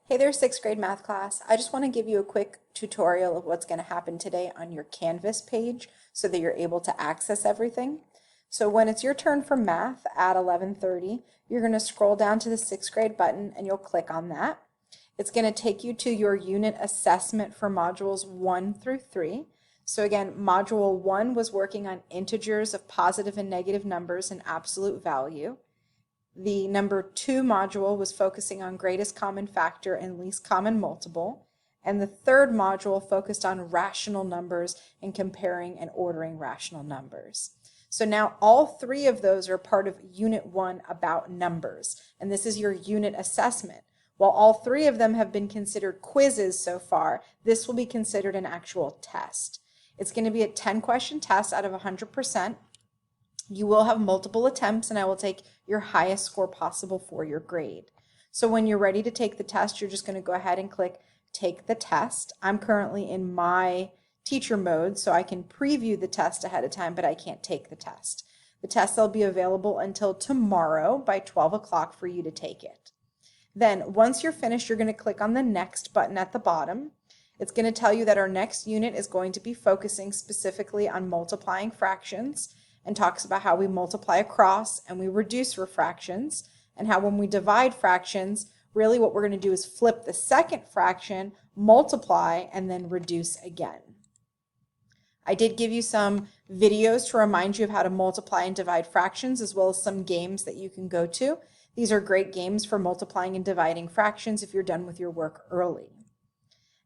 Hey there, sixth grade math class. I just want to give you a quick tutorial of what's going to happen today on your Canvas page so that you're able to access everything. So when it's your turn for math at 11:30, you're going to scroll down to the sixth grade button and you'll click on that. It's going to take you to your unit assessment for modules 1 through 3. So again, module 1 was working on integers of positive and negative numbers and absolute value. The number 2 module was focusing on greatest common factor and least common multiple. And the third module focused on rational numbers and comparing and ordering rational numbers. So now all three of those are part of Unit 1 about numbers. And this is your unit assessment. While all three of them have been considered quizzes so far, this will be considered an actual test. It's going to be a 10-question test out of 100%. You will have multiple attempts, and I will take your highest score possible for your grade. So when you're ready to take the test, you're just going to go ahead and click Take the Test. I'm currently in my teacher mode, so I can preview the test ahead of time, but I can't take the test. The test will be available until tomorrow by 12 o'clock for you to take it. Then once you're finished, you're going to click on the Next button at the bottom. It's going to tell you that our next unit is going to be focusing specifically on multiplying fractions, and talks about how we multiply across and we reduce fractions, and how when we divide fractions, really what we're going to do is flip the second fraction, multiply, and then reduce again. I did give you some videos to remind you of how to multiply and divide fractions, as well as some games that you can go to. These are great games for multiplying and dividing fractions if you're done with your work early.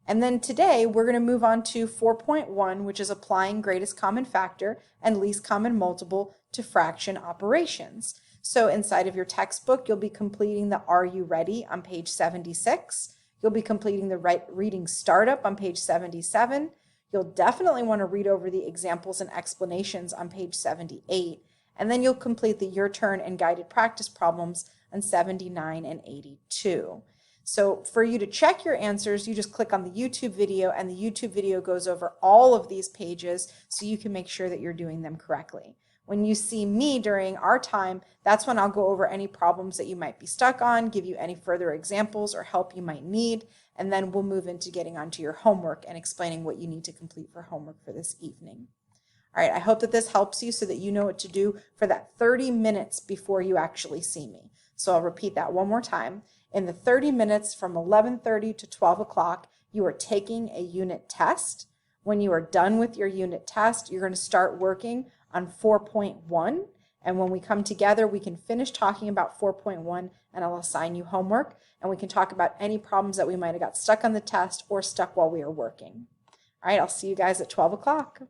And then today we're going to move on to 4.1, which is applying greatest common factor and least common multiple to fraction operations. So inside of your textbook, you'll be completing the Are You Ready on page 76. You'll be completing the Reading Startup on page 77. You'll definitely want to read over the examples and explanations on page 78. And then you'll complete the Your Turn and guided practice problems on 79 and 82. So for you to check your answers, you just click on the YouTube video, and the YouTube video goes over all of these pages so you can make sure that you're doing them correctly. When you see me during our time, that's when I'll go over any problems that you might be stuck on, give you any further examples or help you might need, and then we'll move into getting onto your homework and explaining what you need to complete for homework for this evening. All right, I hope that this helps you so that you know what to do for that 30 minutes before you actually see me. So I'll repeat that one more time. In the 30 minutes from 11:30 to 12 o'clock, you are taking a unit test. When you are done with your unit test, you're going to start working on 4.1. And when we come together, we can finish talking about 4.1, and I'll assign you homework, and we can talk about any problems that we might have got stuck on the test or stuck while we are working. All right, I'll see you guys at 12 o'clock.